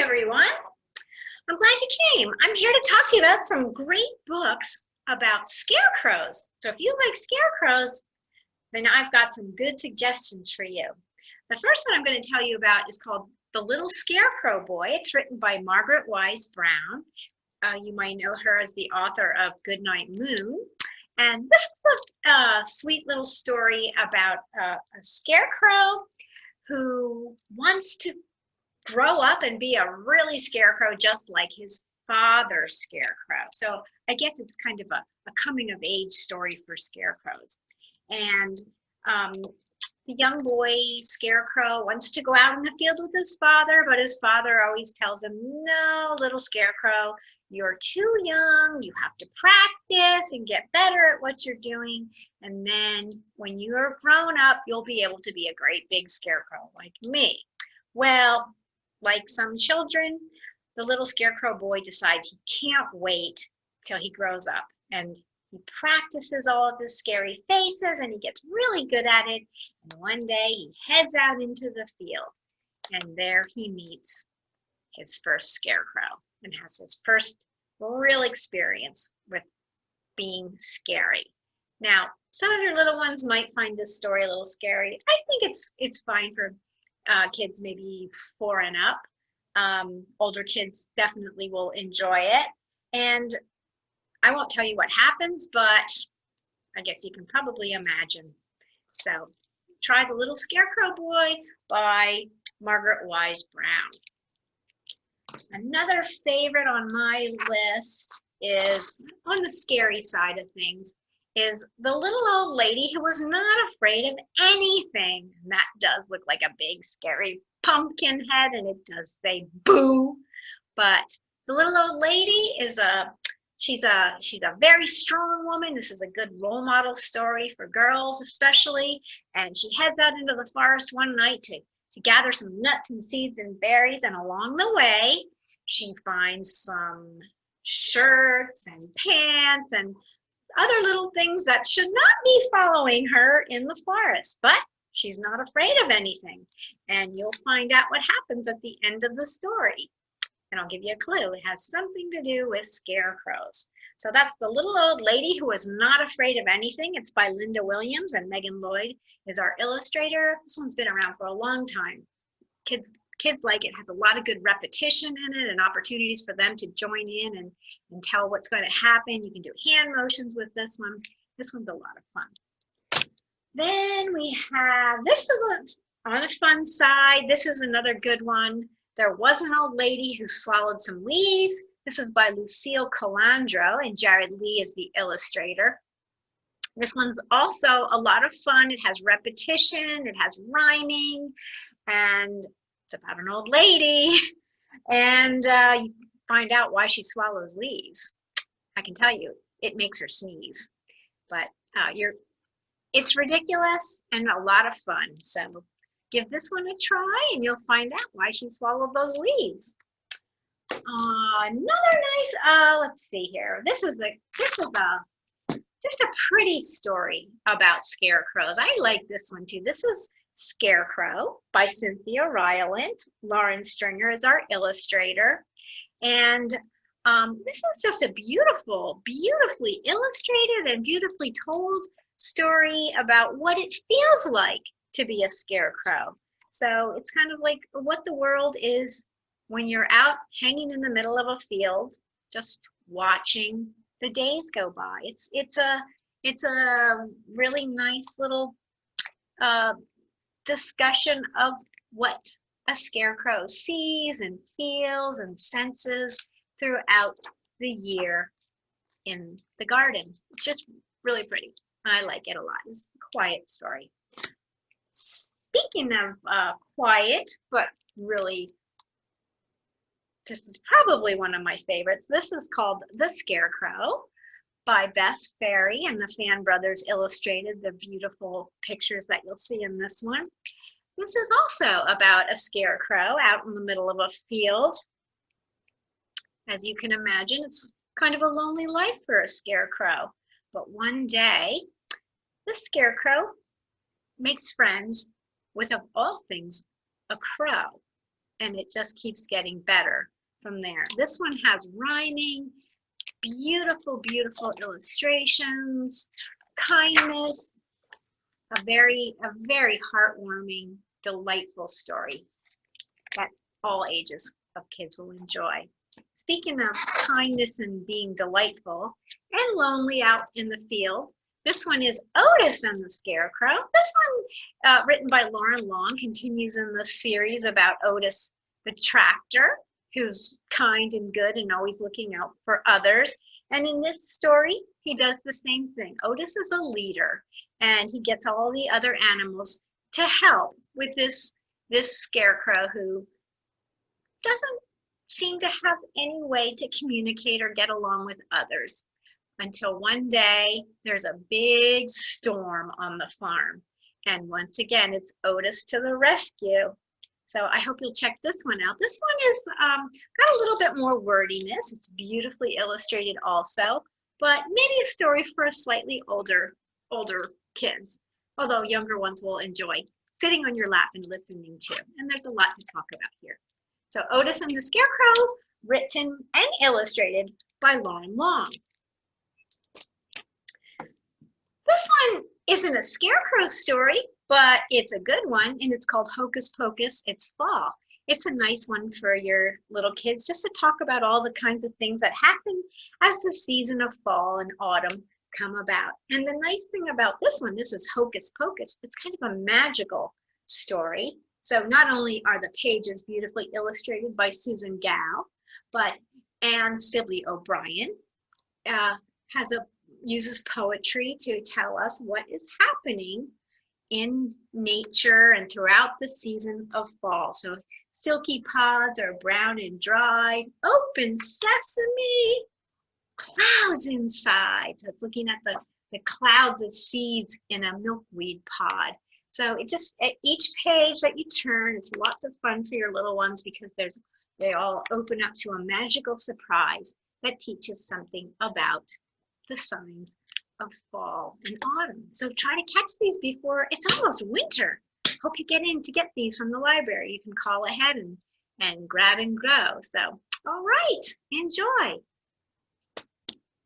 everyone. I'm glad you came. I'm here to talk to you about some great books about scarecrows. So if you like scarecrows, then I've got some good suggestions for you. The first one I'm going to tell you about is called The Little Scarecrow Boy. It's written by Margaret Wise Brown. You might know her as the author of Goodnight Moon. And this is a sweet little story about a scarecrow who wants to grow up and be a really scarecrow just like his father's scarecrow. So I guess it's kind of a coming of age story for scarecrows. And the young boy scarecrow wants to go out in the field with his father, but his father always tells him, no, little scarecrow, you're too young, you have to practice and get better at what you're doing. And then when you're grown up, you'll be able to be a great big scarecrow like me. Well, like some children, the little scarecrow boy decides he can't wait till he grows up, and he practices all of his scary faces and he gets really good at it. And one day he heads out into the field, and there he meets his first scarecrow and has his first real experience with being scary. Now, some of your little ones might find this story a little scary. I think it's fine for kids maybe 4 and up. Older kids definitely will enjoy it. And I won't tell you what happens, but I guess you can probably imagine. So try The Little Scarecrow Boy by Margaret Wise Brown. Another favorite on my list is, on the scary side of things, is The Little Old Lady Who Was Not Afraid of Anything. And that does look like a big scary pumpkin head, and it does say boo. But the little old lady is she's a very strong woman. This is a good role model story for girls especially. And she heads out into the forest one night to gather some nuts and seeds and berries, and along the way she finds some shirts and pants and other little things that should not be following her in the forest, but she's not afraid of anything. And you'll find out what happens at the end of the story. And I'll give you a clue. It has something to do with scarecrows. So that's The Little Old Lady Who Was Not Afraid of Anything. It's by Linda Williams, and Megan Lloyd is our illustrator. This one's been around for a long time. Kids like it. Has a lot of good repetition in it and opportunities for them to join in and tell what's going to happen. You can do hand motions with this one. This one's a lot of fun. Then we have, this is on a fun side. This is another good one. There Was an Old Lady Who Swallowed Some Leaves. This is by Lucille Calandro, and Jared Lee is the illustrator. This one's also a lot of fun. It has repetition, it has rhyming, and it's about an old lady. And you find out why she swallows leaves. I can tell you, it makes her sneeze. But it's ridiculous and a lot of fun. So give this one a try and you'll find out why she swallowed those leaves. Another nice, let's see here. This is just a pretty story about scarecrows. I like this one too. This is Scarecrow by Cynthia Ryland. Lauren Stringer is our illustrator. And this is just a beautifully illustrated and beautifully told story about what it feels like to be a scarecrow. So it's kind of like what the world is when you're out hanging in the middle of a field, just watching the days go by. It's a really nice little discussion of what a scarecrow sees and feels and senses throughout the year in the garden. It's just really pretty. I like it a lot. It's a quiet story. Speaking of quiet, but really, this is probably one of my favorites. This is called The Scarecrow by Beth Ferry, and the Fan Brothers illustrated the beautiful pictures that you'll see in this one. This is also about a scarecrow out in the middle of a field. As you can imagine, it's kind of a lonely life for a scarecrow. But one day, the scarecrow makes friends with, of all things, a crow. and it just keeps getting better from there. This one has rhyming, beautiful, beautiful illustrations, kindness, a very heartwarming, delightful story that all ages of kids will enjoy. Speaking of kindness and being delightful and lonely out in the field, this one is Otis and the Scarecrow. This one, written by Lauren Long, continues in the series about Otis the tractor, who's kind and good and always looking out for others. And in this story, he does the same thing. Otis is a leader, and he gets all the other animals to help with this scarecrow who doesn't seem to have any way to communicate or get along with others. Until one day, there's a big storm on the farm. And once again, it's Otis to the rescue. So I hope you'll check this one out. This one is got a little bit more wordiness. It's beautifully illustrated also, but maybe a story for a slightly older kids, although younger ones will enjoy sitting on your lap and listening to. And there's a lot to talk about here. So Otis and the Scarecrow, written and illustrated by Lauren Long. This one isn't a scarecrow story, but it's a good one, and it's called Hocus Pocus, It's Fall. It's a nice one for your little kids just to talk about all the kinds of things that happen as the season of fall and autumn come about. And the nice thing about this one, this is Hocus Pocus, it's kind of a magical story. So not only are the pages beautifully illustrated by Susan Gow, but Anne Sibley O'Brien uses poetry to tell us what is happening in nature and throughout the season of fall. So silky pods are brown and dried, open sesame, clouds inside. So it's looking at the clouds of seeds in a milkweed pod. So it just, at each page that you turn, it's lots of fun for your little ones because they all open up to a magical surprise that teaches something about the signs of fall and autumn. So try to catch these before it's almost winter. Hope you get in to get these from the library. You can call ahead and grab and go. So, all right, enjoy.